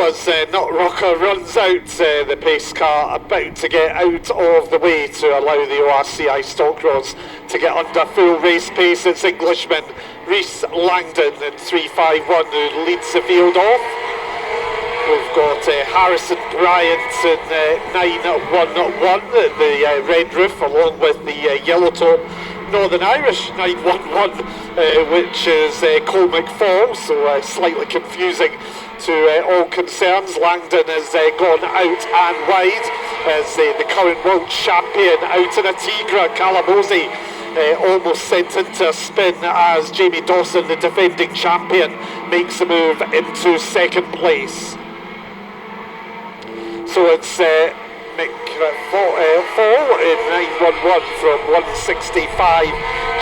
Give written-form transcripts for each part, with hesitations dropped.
as Knockhill runs out the pace car, about to get out of the way to allow the ORCI stock rods to get under full race pace. It's Englishman Rhys Langdon in 3.51 who leads the field off. We've got Harrison Bryant in 9.11, the red roof, along with the yellow top Northern Irish 9.11, which is Cole McFall, so slightly confusing to all concerns. Langdon has gone out and wide as the current world champion out in a Tigra. Calamosi almost sent into a spin as Jamie Dawson, the defending champion, makes a move into second place. So it's Fall in 9.11 from 165,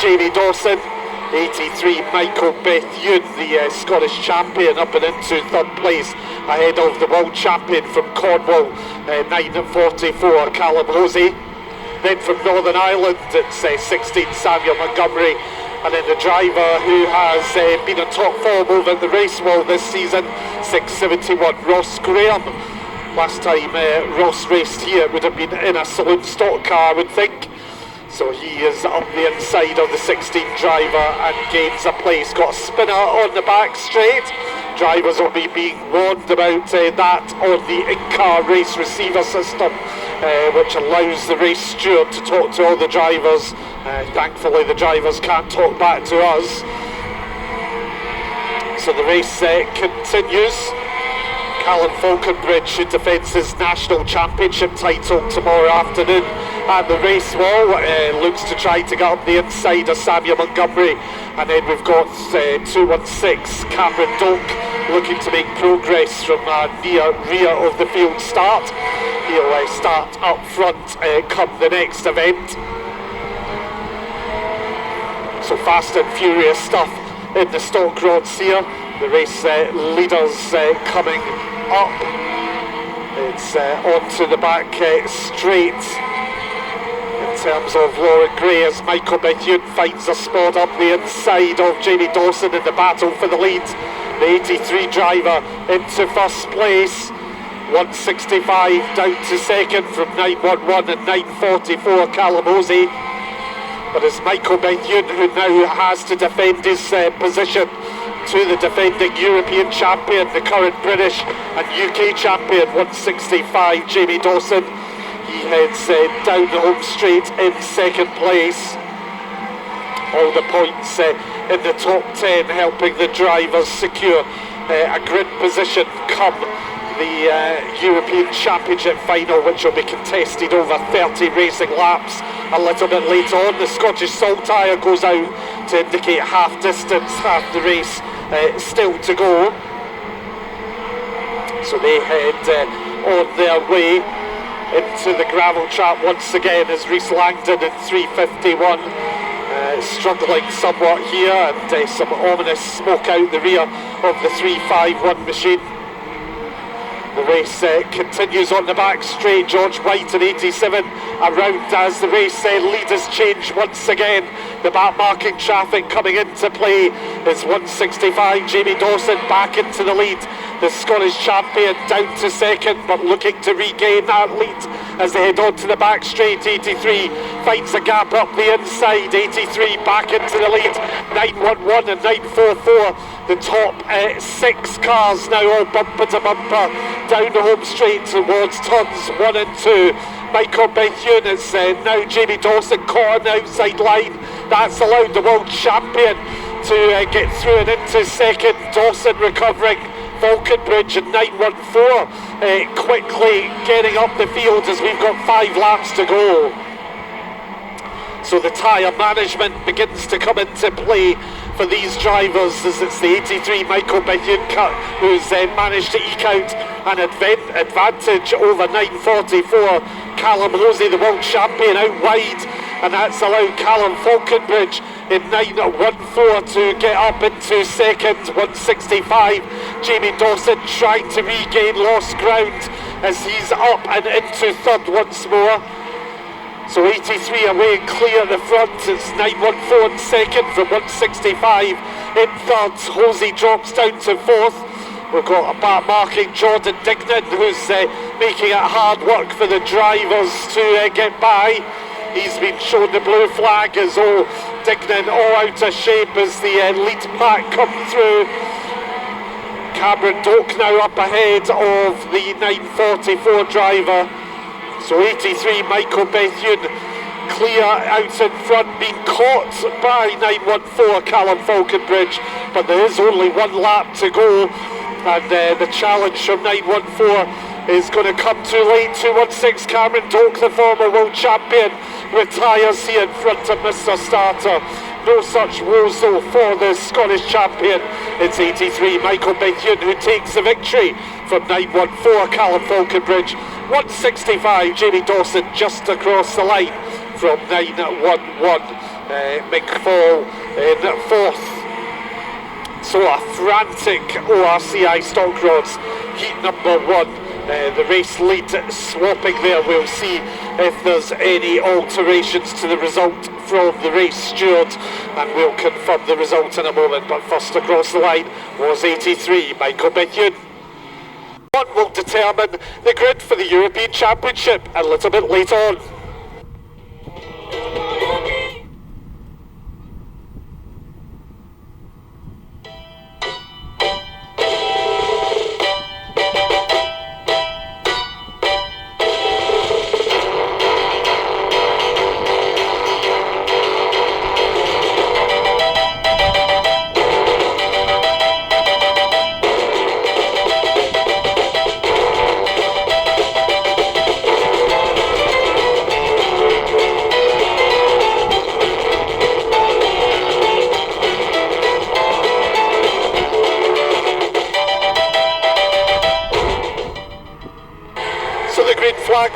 Jamie Dawson. 83, Michael Bethune, the Scottish champion, up and into third place ahead of the world champion from Cornwall, 9.44, Callum Hosey. Then from Northern Ireland, it's 16, Samuel Montgomery. And then the driver who has been on top form over the race wall this season, 6.71, Ross Graham. Last time Ross raced here, it would have been in a saloon stock car, I would think. So he is up the inside of the 16 driver and gains a place. Got a spinner on the back straight. Drivers will be being warned about that on the in-car race receiver system, which allows the race steward to talk to all the drivers. Thankfully the drivers can't talk back to us. So the race continues. Callum Falconbridge should defend his national championship title tomorrow afternoon at the race wall. Looks to try to get up the inside of Samuel Montgomery. And then we've got 216, Cameron Doak, looking to make progress from near rear of the field start. He'll start up front come the next event. So fast and furious stuff in the stock rods here. The race leaders coming up. It's onto the back straight in terms of Lauren Gray as Michael Bethune finds a spot up the inside of Jamie Dawson in the battle for the lead. The 83 driver into first place. 165 down to second from 9.11 and 9.44 Callum Hosey. But it's Michael Bethune who now has to defend his position to the defending European champion, the current British and UK champion, 165, Jamie Dawson. He heads down the home straight in second place. All the points in the top 10 helping the drivers secure a grid position come the European Championship final, which will be contested over 30 racing laps a little bit later on. The Scottish Salt Tyre goes out to indicate half distance, half the race still to go. So they head on their way into the gravel trap once again as Rhys Langdon in 3.51 struggling somewhat here, and some ominous smoke out the rear of the 3.51 machine. The race continues on the back straight. George White in 87 around as the race leaders change once again. The back marking traffic coming into play is 165, Jamie Dawson back into the lead. The Scottish champion down to second, but looking to regain that lead as they head on to the back straight. 83 finds a gap up the inside. 83 back into the lead. 9.11 and 9.44. The top 6 cars now all bumper to bumper down the home straight towards turns 1 and 2. Michael Bethune is now Jamie Dawson caught on the outside line. That's allowed the world champion to get through and into second. Dawson recovering. Falconbridge in 9.14 quickly getting up the field as we've got 5 laps to go. So the tyre management begins to come into play for these drivers as it's the 83 Michael Bethune who's managed to eke out an advantage over 9.44. Callum Hosey, the world champion, out wide, and that's allowed Callum Falconbridge in 9.14 to get up into second. 165, Jamie Dawson trying to regain lost ground as he's up and into third once more. So 83 away and clear at the front. It's 9.14 in second from 165 in third. Hosey drops down to fourth. We've got a back marking Jordan Dignan, who's making it hard work for the drivers to get by. He's been shown the blue flag as Dignan all out of shape as the lead pack come through. Cameron Doak now up ahead of the 944 driver. So 83 Michael Bethune clear out in front, being caught by 914 Callum Falconbridge, but there is only one lap to go, and the challenge from 914 is going to come too late. 216 Cameron Doak, the former world champion, retires here in front of Mr. Starter. No such woes though for the Scottish champion. It's 83 Michael Bethune who takes the victory from 914 Callum Falconbridge. 165 Jamie Dawson just across the line from 911. McFall in fourth. So a frantic ORCI stock rods heat number one. The race lead swapping there. We'll see if there's any alterations to the result from the race steward, and we'll confirm the result in a moment. But first across the line was 83 Michael Bethune. What will determine the grid for the European Championship a little bit later on.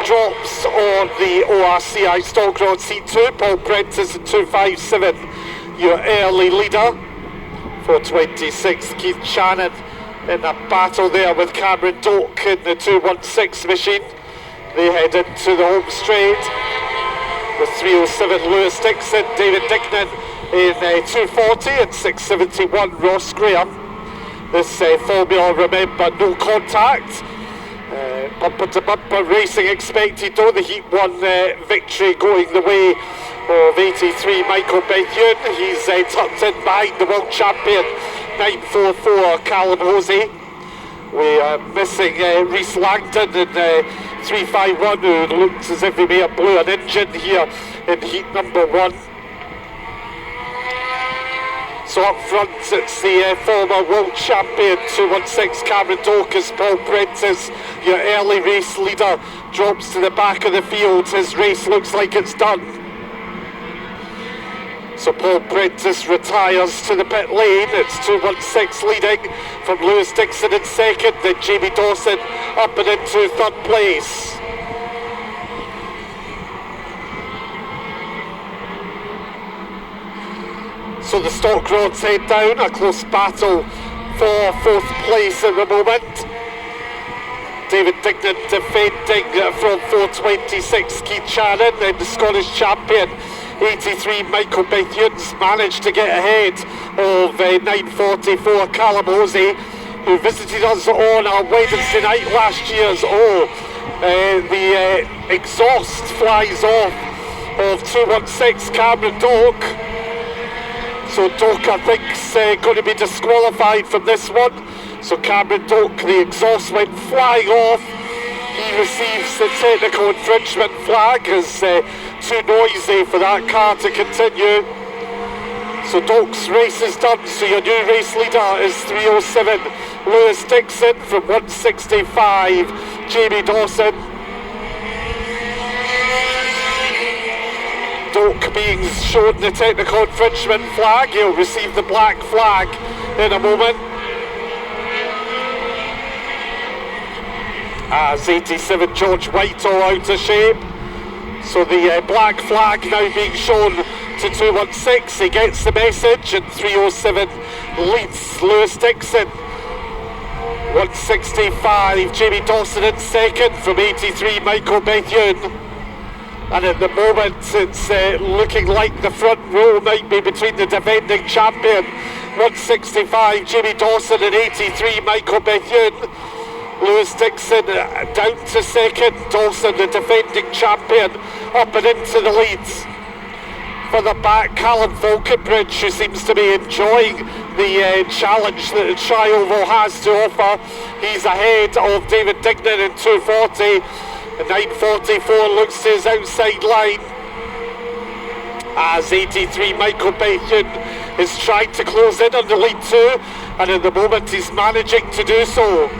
Drops on the ORCI stock road seat 2. Paul Prentice in 257, your early leader. 426 Keith Shannon in a battle there with Cameron Doak in the 216 machine. They head into the home straight with 307 Lewis Dixon, David Dignan in 240 and 671 Ross Graham. This formula, remember, no contact. Bumper to bumper racing expected though. The Heat 1 victory going the way of 83 Michael Bethune. He's tucked in behind the world champion 944 Callum Hosey. We are missing Rhys Langdon in 351, who looks as if he may have blew an engine here in Heat number 1. So up front it's the former world champion 216 Cameron Doak as Paul Prentice, your early race leader, drops to the back of the field. His race looks like it's done. So Paul Prentice retires to the pit lane. It's 216 leading from Lewis Dixon in second, then Jamie Dawson up and into third place. So the stock roads head down, a close battle for fourth place at the moment. David Dignan defending from 426 Keith Shannon, then the Scottish champion 83 Michael Bethune's managed to get ahead of 944 Callum Hosey, who visited us on our Wednesday night last year's the exhaust flies off of 216 Cameron Doak. So Doak, I think, is going to be disqualified from this one. So Cameron Doak, the exhaust went flying off. He receives the technical infringement flag as too noisy for that car to continue. So Doak's race is done. So your new race leader is 307 Lewis Dixon from 165 Jamie Dawson. Doak being shown the technical infringement flag. He'll receive the black flag in a moment. As 87 George Whitehall out of shape. So the black flag now being shown to 216. He gets the message, and 307 leads Lewis Dixon. 165 Jamie Dawson in second from 83 Michael Bethune. And at the moment it's looking like the front row might be between the defending champion 165, Jamie Dawson, and 83, Michael Bethune. Lewis Dixon down to second. Dawson, the defending champion, up and into the leads. For the back, Callum Falconbridge, who seems to be enjoying the challenge that Trioval has to offer. He's ahead of David Dignan in 240. And 944 looks to his outside line. As 83, Michael Bethune is trying to close in on the lead two, and at the moment he's managing to do so.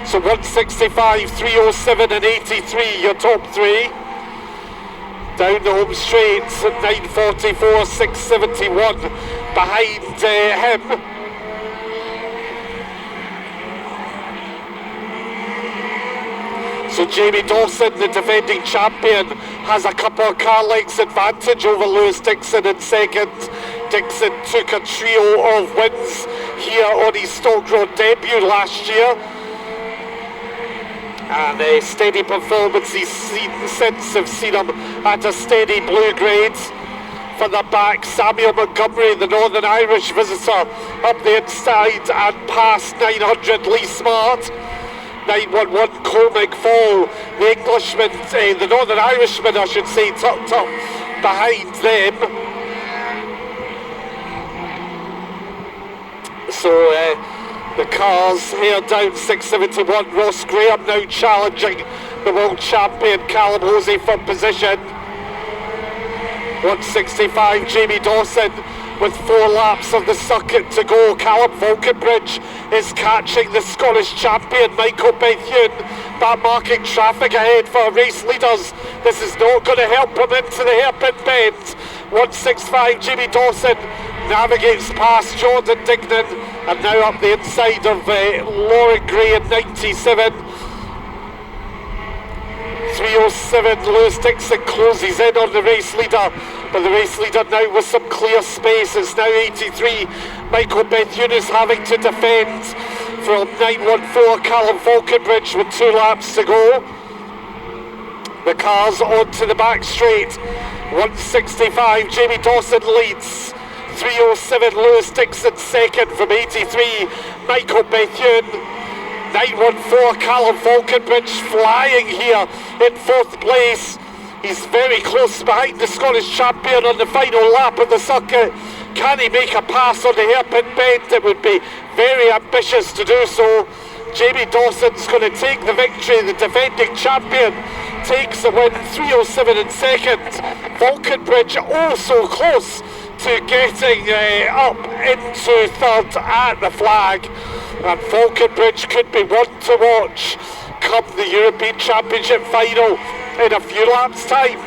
So 165, 307 and 83, your top three. Down the home straight at 944, 671 behind him. So Jamie Dawson, the defending champion, has a couple of car lengths advantage over Lewis Dixon in second. Dixon took a trio of wins here on his Stock Road debut last year. And a steady performance he's seen since. Have seen him at a steady blue grade. For the back, Samuel Montgomery, the Northern Irish visitor, up the inside and past 900, Lee Smart. 911, Cole McFall, the Englishman, the Northern Irishman I should say, tucked up behind them. So the cars here down 671, Ross Graham now challenging the world champion Callum Hosey for position. 165, Jamie Dawson with 4 laps of the circuit to go. Callum Falconbridge is catching the Scottish champion Michael Bethune, back marking traffic ahead for race leaders. This is not going to help him into the hairpin bend. 165, Jamie Dawson navigates past Jordan Dignan and now up the inside of Lauren Gray in 97. 307, Lewis Dixon closes in on the race leader, but the race leader now with some clear space. It's now 83. Michael Bethune is having to defend from 914, Callum Falconbridge with 2 laps to go. The cars onto the back straight. 165, Jamie Dawson leads. 307, Lewis Dixon second from 83, Michael Bethune. 914, Callum Falconbridge flying here in 4th place. He's very close behind the Scottish champion on the final lap of the circuit. Can he make a pass on the hairpin bend? It would be very ambitious to do so. Jamie Dawson's going to take the victory. The defending champion takes the win, 307 in second. Falconbridge also close to getting up into 3rd at the flag. And Falconbridge could be one to watch come the European Championship final in a few laps' time.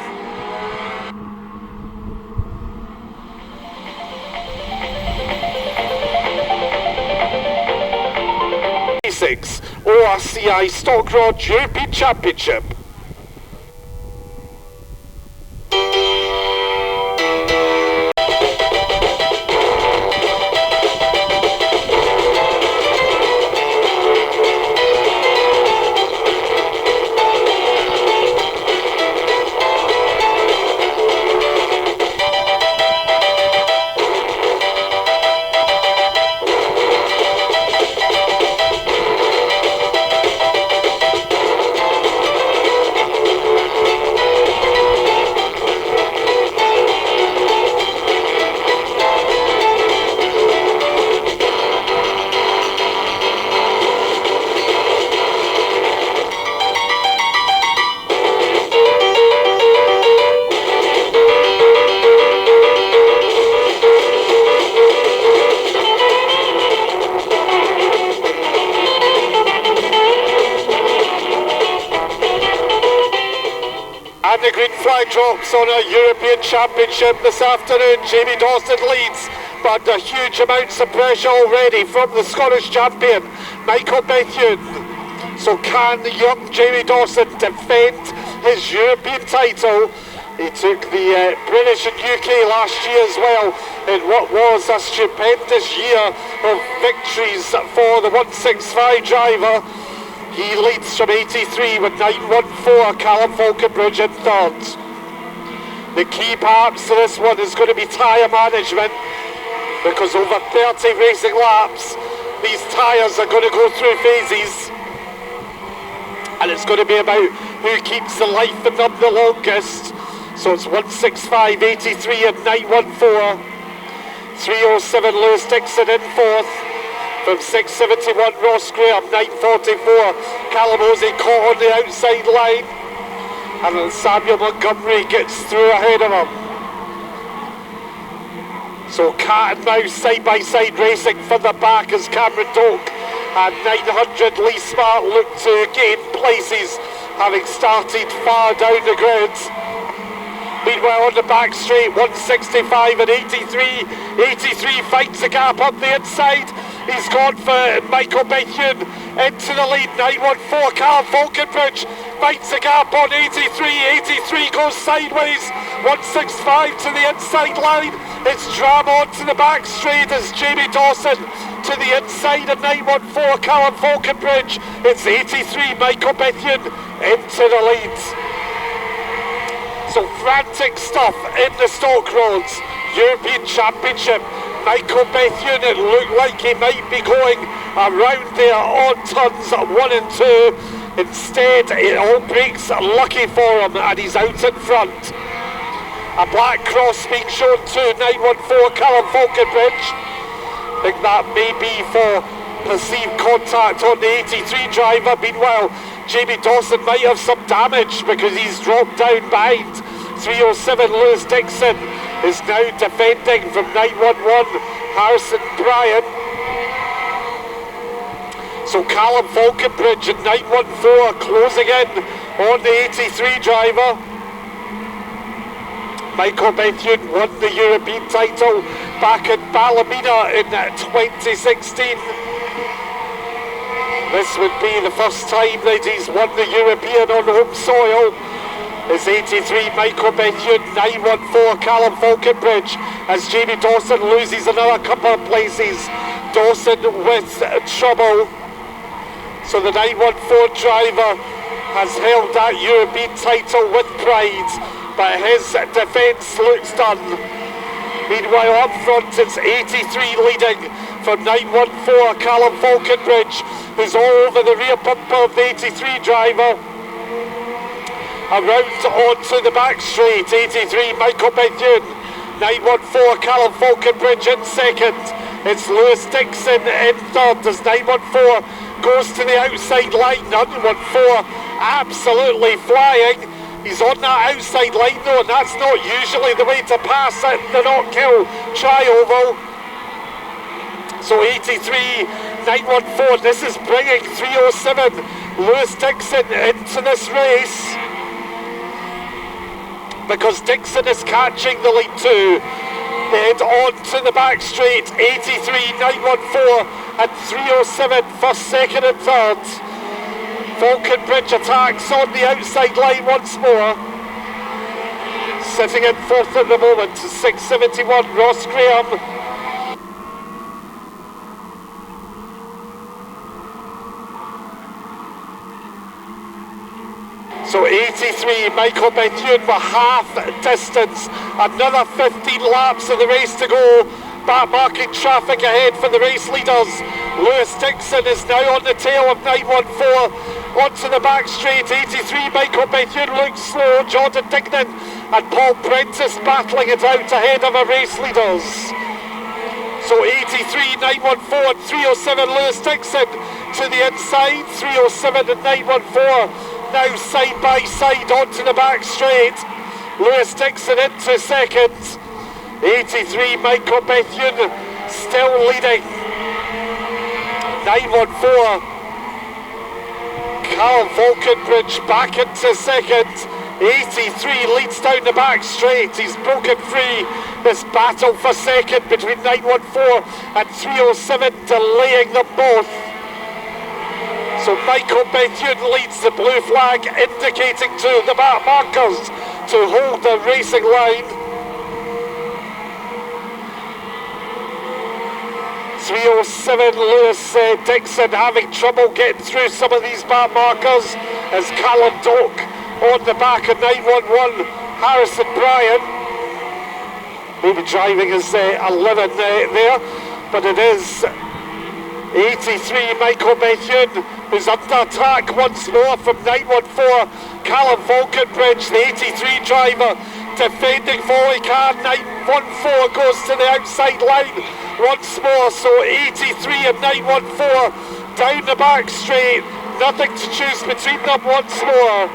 ORCI Stock Road European Championship. And the green flag drops on a European Championship this afternoon. Jamie Dawson leads, but under huge amounts of pressure already from the Scottish champion, Michael Bethune. So can young Jamie Dawson defend his European title? He took the British and UK last year as well in what was a stupendous year of victories for the 165 driver. He leads from 83 with 914, Callum Falconbridge in 3rd. The key parts to this one is going to be tyre management. because over 30 racing laps, these tyres are going to go through phases, and it's going to be about who keeps the life in them the longest. So it's 165.83 and 914. 307 Lewis Dixon in fourth. From 671 Ross Graham, 944. Callum Osey caught on the outside line. And then Samuel Montgomery gets through ahead of him. So cat and mouse side by side racing further back as Cameron Doak and 900 Lee Smart look to gain places, having started far down the grid. Meanwhile on the back straight, 165 and 83. 83 finds the gap up the inside. He's gone for Michael Bethune into the lead. 914 Carl Falconbridge finds the gap on 83. 83 goes sideways. 165 to the inside line. It's Dram on to the back straight as Jamie Dawson to the inside of 914 Callum Falconbridge. It's 83 Michael Bethune into the lead. So frantic stuff in the Stock Roads European Championship. Michael Bethune, it looked like he might be going around there on turns 1 and 2. Instead, it all breaks lucky for him and he's out in front. A black cross being shown to 914 Callum Falconbridge. I think that may be for perceived contact on the 83 driver. Meanwhile, Jamie Dawson might have some damage because he's dropped down behind. 307 Lewis Dixon is now defending from 911 Harrison Bryan. So Callum Falconbridge and 914 closing in on the 83 driver. Michael Bethune won the European title back in Ballymena in 2016. This would be the first time that he's won the European on home soil. It's 83 Michael Bethune, 914 Callum Falconbridge as Jamie Dawson loses another couple of places. Dawson with trouble. So the 914 driver has held that European title with pride, but his defence looks done. Meanwhile up front it's 83 leading from 914 Callum Falconbridge, who's all over the rear bumper of the 83 driver. Around onto the back straight, 83 Michael Bethune, 914 Callum Falconbridge in second. It's Lewis Dixon in third as 914 goes to the outside line. 914 absolutely flying. He's on that outside line though, and that's not usually the way to pass at the Knockhill Trioval. So 83, 914, this is bringing 307 Lewis Dixon into this race, because Dixon is catching the lead too. Head on to the back straight, 83, 914 and 307 first, second and third. Falconbridge attacks on the outside line once more. Sitting in fourth at the moment, 671 Ross Graham. So 83 Michael Bethune for half distance. Another 15 laps of the race to go. Back marking traffic ahead for the race leaders. Lewis Dixon is now on the tail of 914. Onto the back straight, 83 Michael Bethune looks slow. Jordan Dignan and Paul Prentice battling it out ahead of our race leaders. So 83, 914 and 307 Lewis Dixon to the inside. 307 and 914 now side by side onto the back straight. Lewis Dixon into second. 83 Michael Bethune still leading. 914 Callum Falconbridge back into second. 83 leads down the back straight. He's broken free. This battle for second between 914 and 307, delaying them both. So Michael Bethune leads the blue flag, indicating to the back markers to hold the racing line. 307 Lewis Dixon having trouble getting through some of these back markers as Callum Doak on the back of 911 Harrison Bryan. maybe driving his 11 there, but it is 83 Michael Bethune, who's under attack once more from 914 Callum Falconbridge, the 83 driver, defending for all he can. 914 goes to the outside line once more, so 83 and 914 down the back straight, nothing to choose between them once more.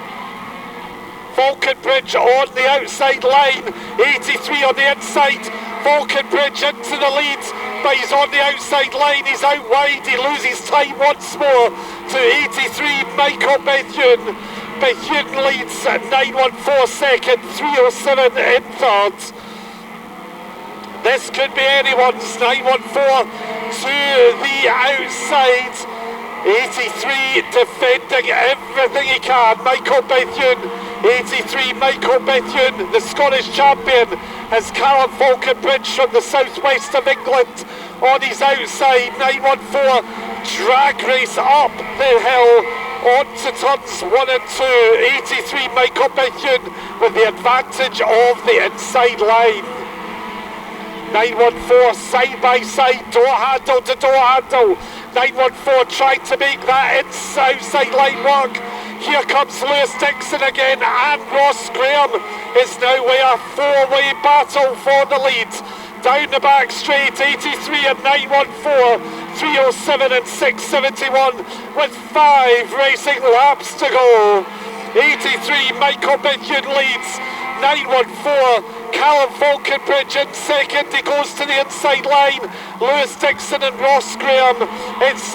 Falconbridge on the outside line, 83 on the inside, Falconbridge into the lead, but he's on the outside line, he's out wide, he loses time once more to 83 Michael Bethune. Bethune leads at 914 second, 307 in third. This could be anyone's. 914 to the outside, 83 defending everything he can. Michael Bethune, 83 Michael Bethune, the Scottish champion, as Callum Falconbridge from the southwest of England on his outside. 914 drag race up the hill onto turns 1 and 2. 83 Michael Bethune with the advantage of the inside line. 914 side by side, door handle to door handle. 914 trying to make that outside line work. Here comes Lewis Dixon again, and Ross Graham is now a four-way battle for the lead. Down the back straight, 83 and 914, 307 and 671 with 5 racing laps to go. 83 Michael Bethune leads, 914 Callum Falconbridge in second, he goes to the inside line. Lewis Dixon and Ross Graham. It's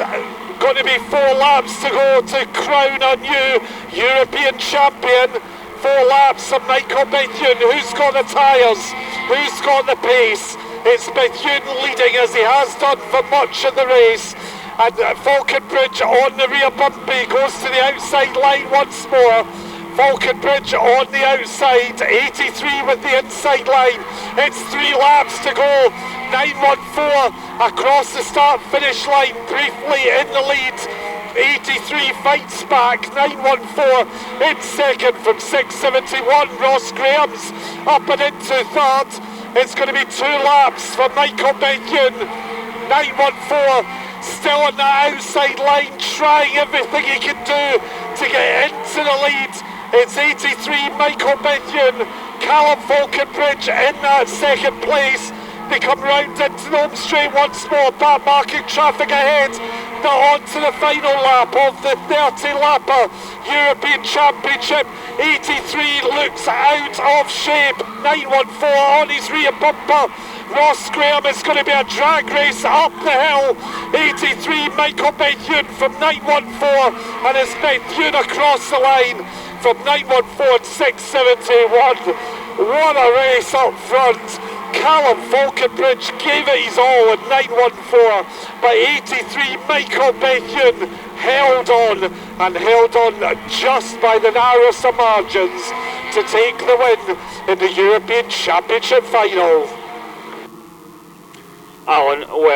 going to be 4 laps to go to crown a new European champion. 4 laps of Michael Bethune. Who's got the tyres? Who's got the pace? It's Bethune leading, as he has done for much of the race. And Falconbridge on the rear bumpy goes to the outside line once more. Falconbridge on the outside, 83 with the inside line. It's 3 laps to go. 914 across the start finish line, briefly in the lead. 83 fights back, 914 in second from 671. Ross Graham's up and into third. It's going to be 2 laps for Michael Bethune. 914 still on the outside line, trying everything he can do to get into the lead. It's 83 Michael Bethune, Callum Falconbridge in that second place. They come round into the home straight once more, back marking traffic ahead. Now on to the final lap of the 30-lapper European Championship. 83 looks out of shape. 914 on his rear bumper. Ross Graham is going to be a drag race up the hill. 83 Michael Bethune from 914, and it's Bethune across the line from 914 671. What a race up front. Callum Falconbridge gave it his all in 914, but 83 Michael Bethune held on, and held on just by the narrowest of margins to take the win in the European Championship final. Alan, well.